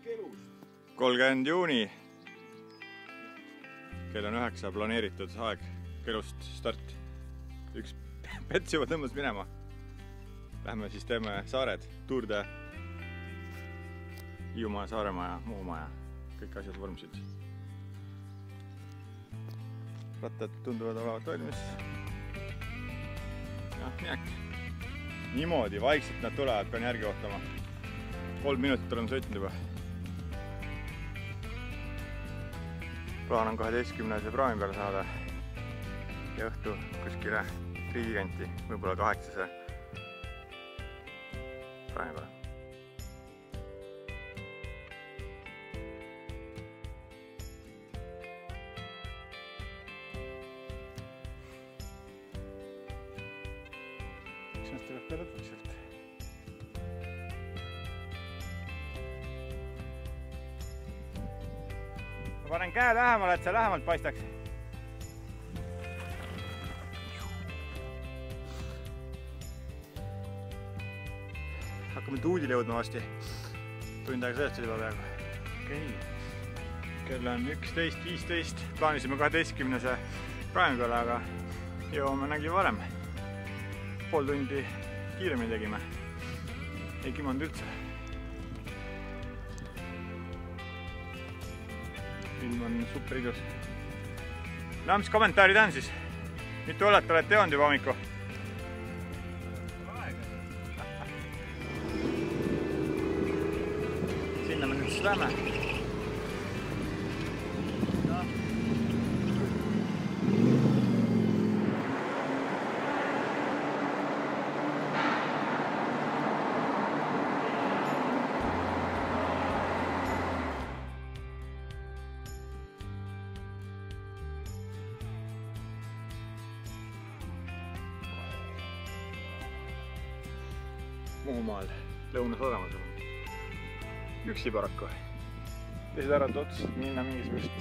30 juuni. Kell on 9 planeeritud aeg kelust start. Üks pets juba tõmbas minema. Lähme siis teeme saared, Tour de Hiiumaa, Saaremaa ja Muumaa ja kõik asjad vormsid. Rattad tunduvad olevat valmis. Ja minek. Niimoodi, vaikselt nad tulevad, pean järgi ootama. 3 minutit olen sõitnud juba. Plaan on 12. praami peale saada ja õhtu kuskile Riigikanti, võib-olla 8. praami peale. Miks nad tuleb ka lõpuks sealt? Ma panen käe lähemale, et see lähemalt paistaks. Hakkame tuudile jõudma vasti. Tund aega sellest juba peaaegu. Okei. Kell on 11.15. Plaanisime 12. praemi peale, aga jõuame nägi varem. Pool tundi kiiremini tegime. Ei kimanud üldse. Ilm on super ilus. No, mis kommentaarid on siis? Mitu õllet olete joonud juba hommiku? Sinna me nüüd siis lähme. Muumaal, Lõunasadamas on. Üksi paraku. Teised arvad otsusid minna mingisugust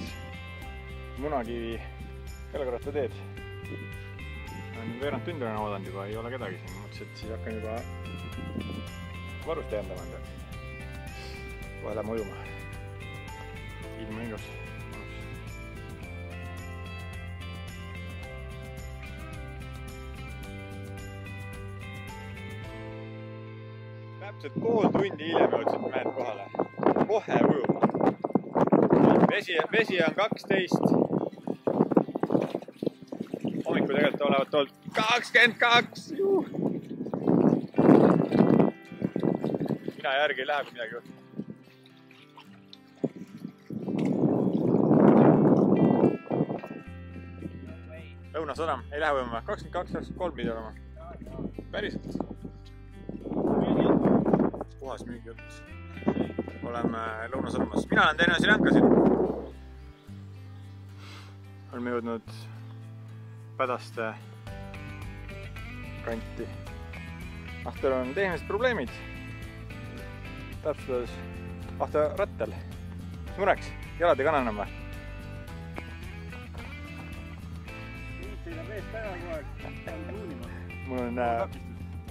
Munakivi jalgrattateed. Olen veerand tundi olen oodanud juba, ei ole kedagi siin. Mõtlesin, et siis hakkan juba varust täiendama endale. Kohe lähme ujuma. Ilm on ilus. Täpselt pool tundi hiljem jõudsid mehed kohale. Kohe ujuma. Vesi on 12. Hommiku tegelikult olevat olnud 22. Mina järgi ei lähe, kui midagi juhtub. Lõunasadam, ei lähe ujuma. 22-23 pidi olema. Päriselt. Puhas müügijutt. Oleme Lõunasadamas. Mina olen Teine Srilankasin. Oleme jõudnud Pädaste kanti. Ahtel on tehnilised probleemid. Täpselt Ahte rattal. Mis mureks? Jalad ei kanna enam või?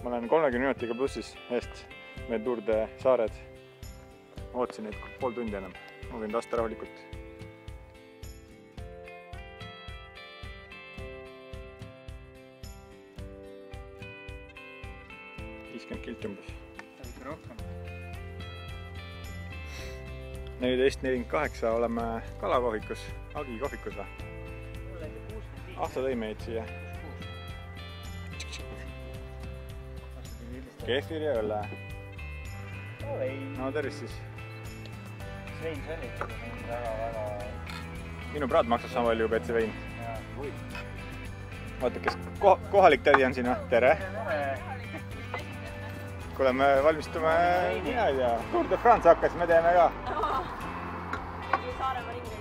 Ma olen 30 minutiga plussis eest. Meil Tour de saared. Ootasin neid pool tundi enam. Ma võin lasta rahulikult. Kilti umbes. 14.48 oleme kalakohvikus, Agi kohvikus või? Ahto tõi meid siia. Kefir ja õlle. No tervist siis. Vein sellitada on väga... Minu praad maksab sama palju kui Petsi vein. Vaata, kes kohalik tädi on siin või? Tere! Kuule, me valmistume ja Tour de France hakkas, me teeme ka. Saaremaa ringi.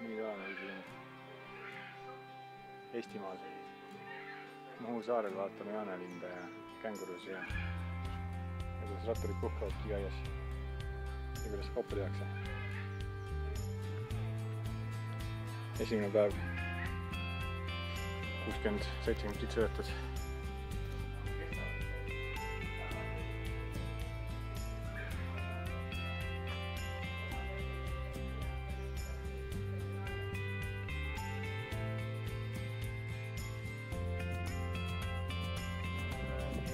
Nii ka on siin Eestimaal. Muhu saarel vaatame Jaanelinda ja kängurusi ja kuidas ratturid puhkavadki käies ja kuidas koppa tehakse. Esimene päev 60-70 söötud.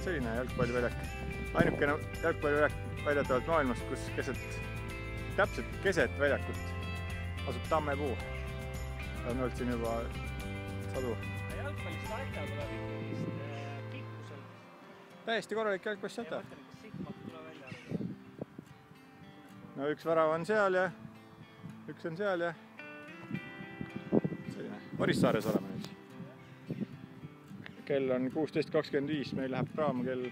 Selline jalgpalliväljak. Ainukene jalgpalliväljak väidetavalt maailmas, kus täpselt keset väljakut asub tammepuu. On olnud siin juba sadu. Jalgpallist aita tuleb ikkagist pikkuselt. Täiesti korralik jalgpallist aita. Siit maht tule välja. No üks värav on seal ja üks on seal ja selline. Orissaares oleme nüüd. Kell on 16.25, meil läheb praam kell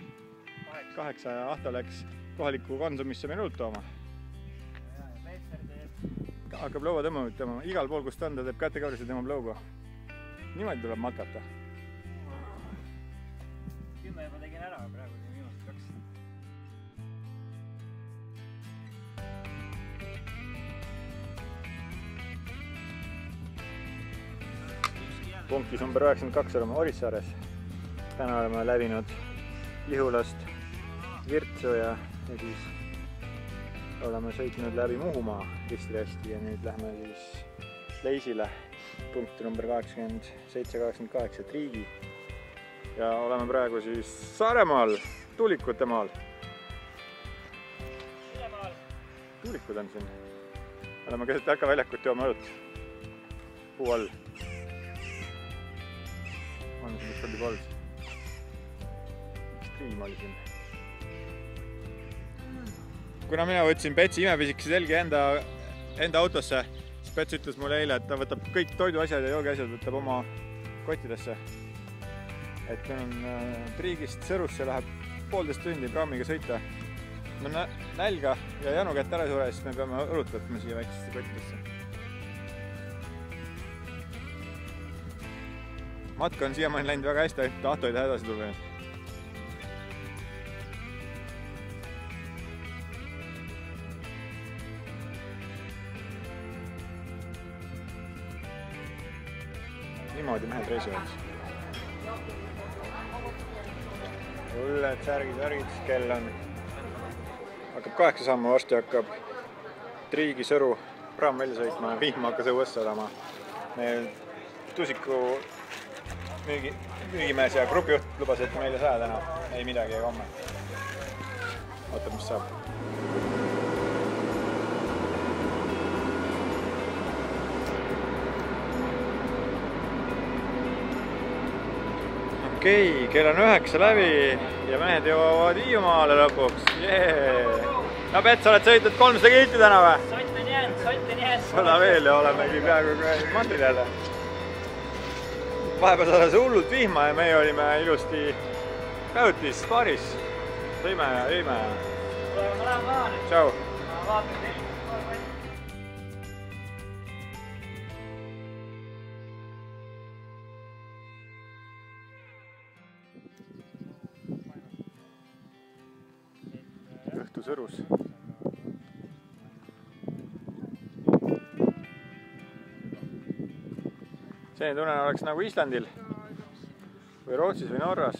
8 ja Ahto läks kohalikku konsumisse minult tooma. Hakkab lõua tõmbama, igal pool, kus ta on, ta teeb kätekõvrisi tema lõuga. Niimoodi tuleb matkata. 10 juba tegin ära, praegu siin viimast 2. Punktis number 92 oleme Orissaares. Täna oleme läbinud Lihulast Virtsu ja siis oleme sõitnud läbi Muhumaa risti ja nüüd lähme siis Leisile punkti number 87-88 Triigi ja oleme praegu siis Saaremaal, Tuulikute maal. Tuulikud on siin. Oleme keset jalkaväljakut, joome õlut puu all. On siin üks oli kolm. Triim oli siin. Kuna mina võtsin Petsi imepisikese selgi enda autosse, siis Pets ütles mulle eile, et ta võtab kõik toiduasjad ja joogiasjad võtab oma kottidesse. Et meil on Triigist Sõrusse läheb 1,5 tundi praamiga sõita. No nälga ja janu kätt ära suure, siis me peame õlut võtma siia väiksesse kottidesse. Matka on siiamaani läinud väga hästi, et Ahto ei taha edasi tulla. Niimoodi mehed reisivad. Ulled särgid, kell on hakkab 8 saama, varsti hakkab Triigi Sõru praam välja sõitma ja vihma hakkas õuesse olema. Meil Tusiku müügimees ja grupijuht lubas, et meile 100 täna ei midagi ega homme. Ootab, mis saab. Okei, kell on 9 läbi ja mehed jõuavad Hiiumaale lõpuks. No Pets, oled sõitnud 300 kilti täna või? Sott on jäänud. Seda veel ja olemegi peaaegu mandril jälle. Vahepeal sadas hullult vihma ja meie olime ilusti päutis baaris. Sõime ja jõime. Ma lähen maha nüüd. Tšau. Ma vaatan teil. Õhtu Sõrus. Selline tunne oleks nagu Islandil või Rootsis või Norras.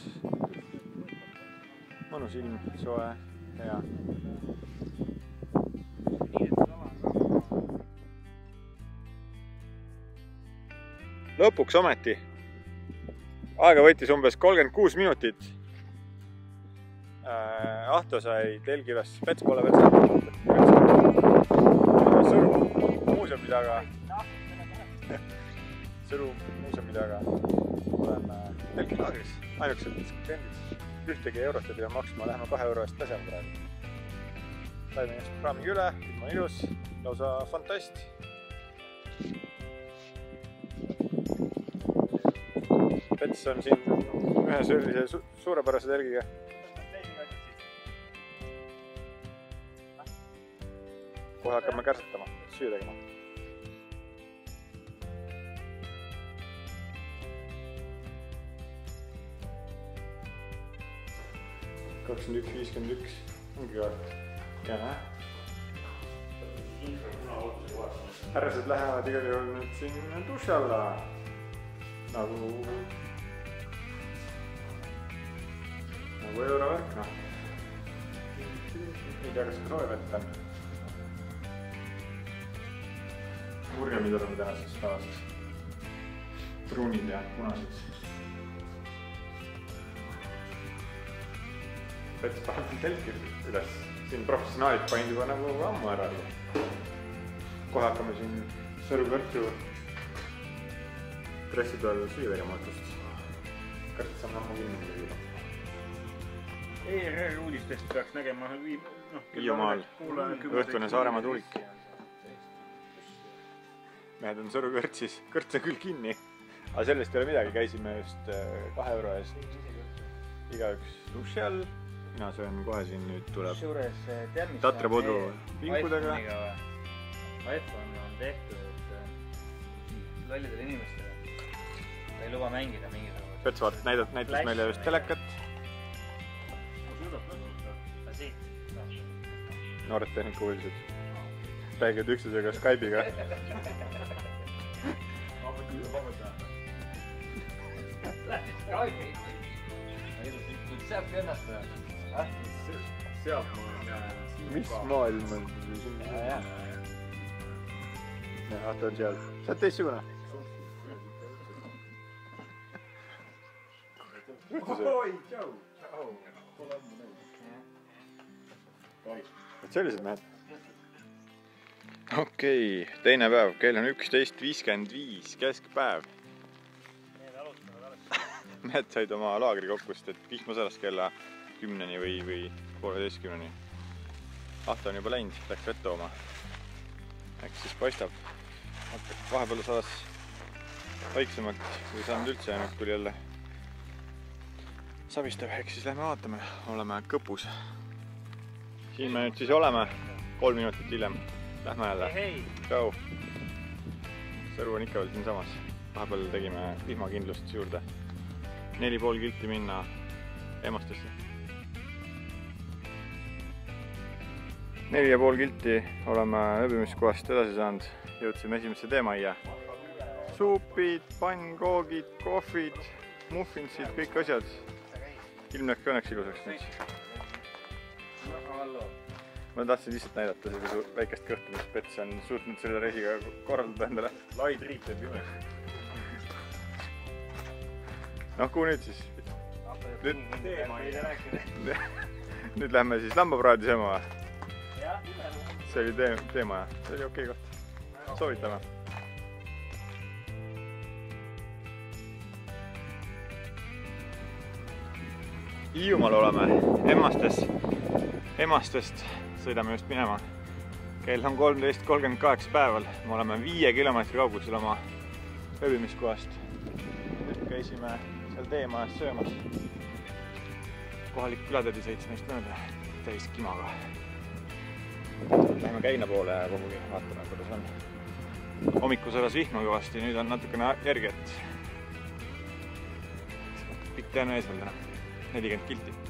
Mõnus ilm, soe, hea. Lõpuks ometi. Aega võttis umbes 36 minutit. Ahto sai telgi üles, Pets pole veel saanud. Sõru muuseumi taga. Sõru muuseumi taga oleme telgilaagris, ainukesed kliendid. Ühtegi eurot ei pea maksma, läheme 2 euro eest pesema praegu. Saime just praamiga üle, ilma ilus, lausa fantast. Pets on siin ühe sellise suurepärase telgiga. Kohe hakkame kärsatama, süüa tegema. $21.51 ongi kaart. jah. härrased lähevad igal juhul nüüd siin duši alla. nagu eurovärk, noh. ei tea, kas ka soojavett on. murgemid oleme tänaseks päevaseks. pruunid ja punased. Pets paneb telki üles. siin professionaalid panid juba nagu ammu ära. kohe hakkame siin Sõru-Kõrtsu dressi peal süüa tegema otsust. Kõrts on ammu kinni muidugi. ERR uudistest peaks nägema Hiiumaal õhtune Saaremaa tuulik. mehed on Sõru-Kõrtsis, Kõrts on küll kinni, aga sellest ei ole midagi, käisime just 2 euro eest igaüks duši all. mina söön kohe siin, nüüd tuleb tatrapudru pinkudega. iPhone on tehtud lollidele inimestele. ta ei luba mängida mingisugust. Pets näitas meile just telekat. noored tehnikahuvilised räägivad üksteisega Skype'iga. saabki ennast või? sealt ma näen. mis maailm on? ta on seal. sa oled teistsugune. sellised mehed. okei, teine päev, kell on 11:55, keskpäev. mehed said oma laagri kokku, sest et vihma sadas kella 10-ni või 11-ni. ahta on juba läinud, läks vett tooma. eks siis paistab. vahepeal sadas vaiksemalt, kui saanud üldse ja nüüd tuli jälle savistav, eks siis lähme vaatame, oleme kõpus. siin me nüüd siis oleme, 3 minutit hiljem. Lähme jälle. Tšau. Sõru on ikka veel siinsamas. vahepeal tegime vihmakindlust juurde. 4,5 kilti minna Emmastesse. 4,5 kilti oleme ööbimiskohast edasi saanud. jõudsime esimesse teemajja. suupid, pannkoogid, kohvid, muffinsid, kõik asjad. ilm läks õnneks ilusaks nüüd. ma tahtsin lihtsalt näidata seda väikest kõhtu, mis Pets on suutnud selle reisiga korraldada endale. Laid riik teeb imeks. noh, kuhu nüüd siis? nüüd lähme siis lambapraadi sööma. see oli teema ja see oli okei koht. soovitame. Hiiumaal oleme, Emmastest sõidame just minema. kell on 13:38 päeval, me oleme 5 kilomeetri kaugusel oma ööbimiskohast. nüüd käisime seal teemajas söömas. kohalik külatädi sõits meist mööda, täis kimaga. Lähme Käina poole ja kuhugi vaatame, kuidas on. hommikul sadas vihma kõvasti, nüüd on natukene järgi, et pikk tee on ees veel täna. 40 kilti.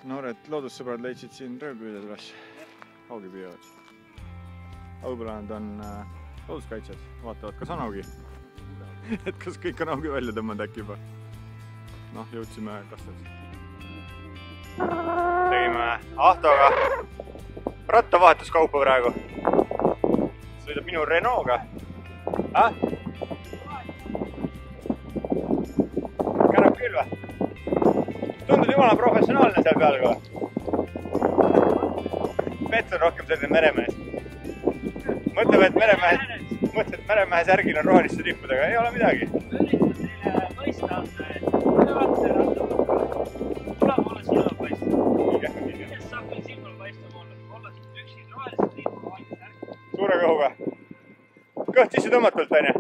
noored loodussõbrad leidsid siin röövpüüdjad üles. haugi püüavad. aga võib-olla nad on looduskaitsjad, vaatavad, kas on haugi. et kas kõik on haugi välja tõmmanud äkki juba. noh, jõudsime kastel. tegime Ahtoga rattavahetuskaupa praegu. sõidab minu Renault'ga. kannab küll või? tundub jumala professionaalne seal peal kohe. Pets on rohkem selline meremees. mõtleb, et meremehe särgil on roheliste rippudega, ei ole midagi. üritan teile mõista anda, et tuleb olla silma paista. Millest saab küll silmal paistama olla siin püksid rohelised rippud, rohelised särgid. suure kõhuga. kõht sisse tõmmatult, on ju?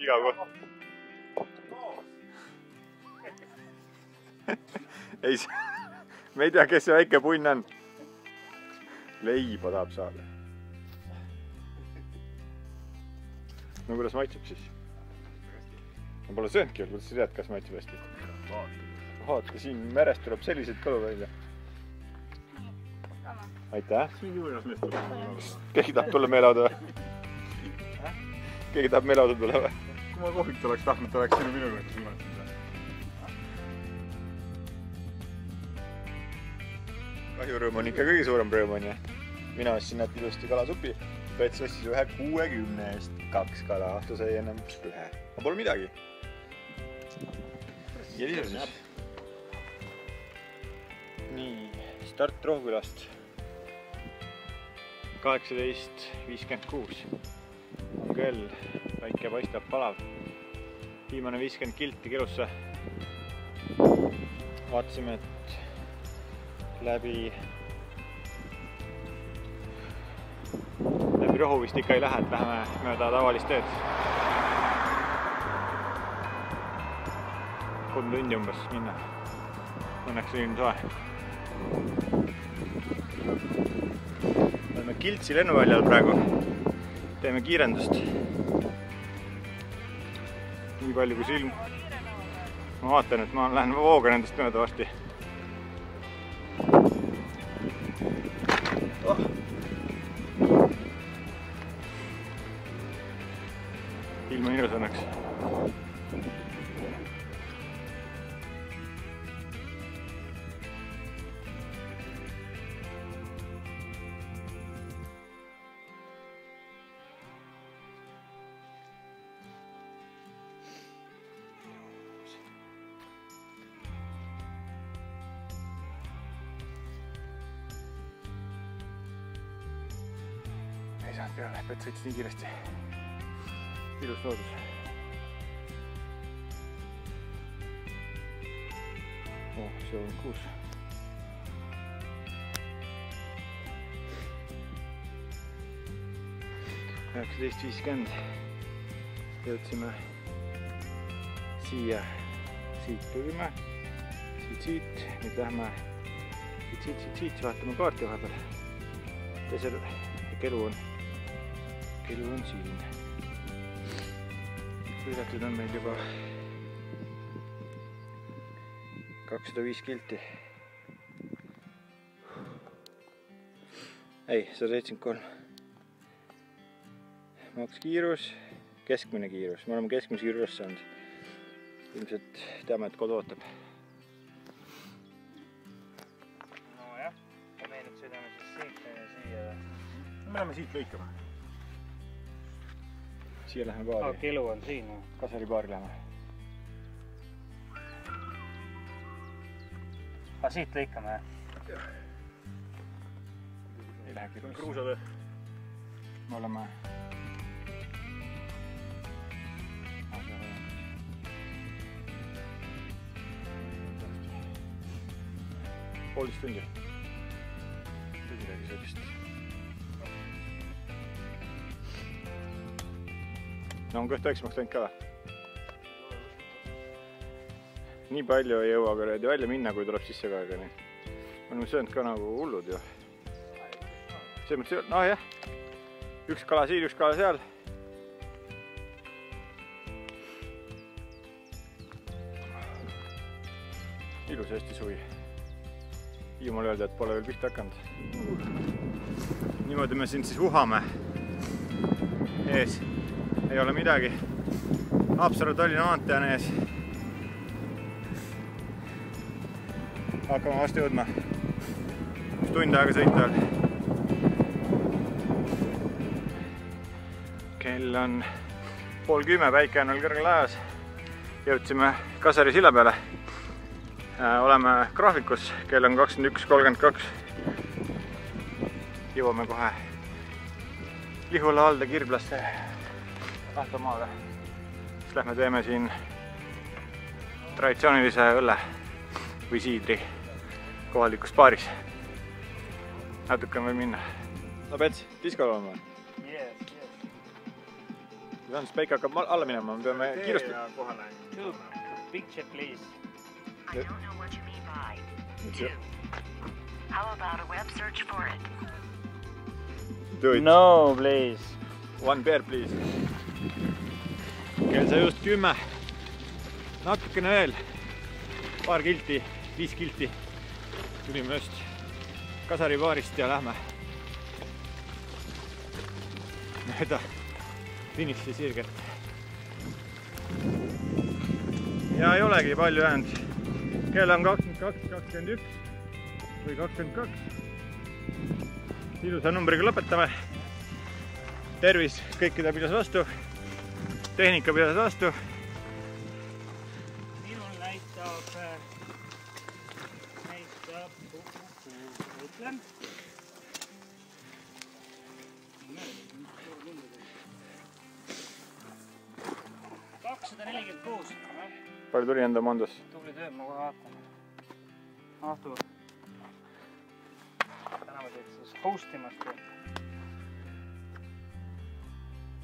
igav koht. ei, me ei tea, kes see väike punn on. leiba tahab saada. no kuidas maitseb siis? Ma pole sööndki veel, kuidas sa tead, kas maitseb hästi? Vaata, siin merest tuleb sellised kalu välja. Aitäh! Keegi tahab tulla meelauda või? Keegi tahab meelauda tulla või? Kui ma kohviks oleks tahtnud, oleks sinu minu kohta suunatud. Kahjurõõm on ikka kõige suurem rõõm, on ju. Mina ostsin näed ilusti kalasupi. Pets ostis ühe 60 eest 2 kala. Ta sai ennem ühe. Ma pole midagi. Ja lisus. Nii, start Rohukülast. 18.56 on kell. Päike paistab palav. Viimane 50 kilti kilusse. Vaatasime, et läbi Rohu vist ikka ei lähe, et läheme mööda tavalist teed. 3 tundi umbes minna. Õnneks oli soe. Oleme Kiltsi lennuväljal praegu. Teeme kiirendust. Nii palju kui silm. Ma vaatan, et ma lähen vooga nendest mööda varsti. Ilma ilus õnneks. Ei saanud peale, Pet sõitis nii kiiresti. Ilus loodus. See on 6. $19.50 jõudsime siia. Siit tulime. Siit. Nüüd lähme siit. Vaatame kaarti vahepeal. Teisel kelu on siin. Sõidetud on meil juba 205 kilti. Ei, 173. Maks kiirus, keskmine kiirus. Me oleme keskmise kiirus saanud. Ilmselt teame, et kodu ootab. No jah, me nüüd sõidame siis siit siia. Me läheme siit lõikama. Siia läheme baari. Kelu on siin. Kasari baari läheme. Siit lõikame, jah? Ei lähe kiirus. Kruusade. Me oleme... Poolist tundi. Midagi sellist. No on kõht väiksemaks läinud ka või? Nii palju ei jõua kuradi välja minna, kui tuleb sisse ka, aga nii. Me oleme söönud ka nagu hullud ju. See mõttes, no jah. Üks kala siin, üks kala seal. Ilus Eesti suvi. Jumal öelda, et pole veel pihta hakanud. Niimoodi me siin siis uhame. Ees ei ole midagi. Haapsalu-Tallinna maantee on ees. Hakkame vastu jõudma. Tund aega sõita veel. Kell on 9:30, päike on veel kõrgel ajas. Jõudsime Kasari silla peale. Oleme graafikus, kell on 21.32. Jõuame kohe Lihula alde Kirblasse Ahtomaaga. Siis lähme teeme siin traditsioonilise õlle või siidri kohalikus baaris. Natuke on veel minna. No Pets, diskol olema? Yes. Siis päike hakkab alla minema, me peame kiirustama. Two picture please. I don't know what you mean by two. How about a web search for it? Do it. No, please. One bear, please. kell sai just 10. Natukene veel. Paar kilti, 5 kilti. Tulime just Kasari baarist ja lähme mööda finiši sirget. Ja ei olegi palju jäänud. Kell on 22.21 või 22. Ilusa numbriga lõpetame. Tervis, kõikide pidas vastu. Tehnika pidas vastu. Minul näitab ütlen. $246. Palju tuli enda Mondos? Tubli töö, ma kohe vaatan. Ahtu. Täna ma teed siis hostimast.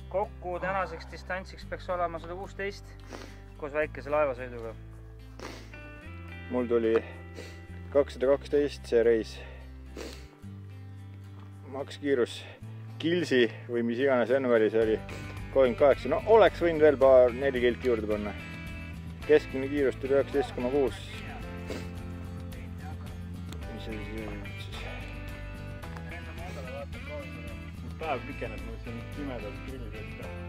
Kokku tänaseks distantsiks peaks olema 116 koos väikese laevasõiduga. Mul tuli 212 see reis. Makskiirus Kilsi või mis iganes enne oli, see oli 38. No oleks võinud veel paar 4 kilti juurde panna. Keskmine kiirus tuli 19,6. Mis see siis? Päev pikeneb, ma võtsin pimedalt grilli sõita.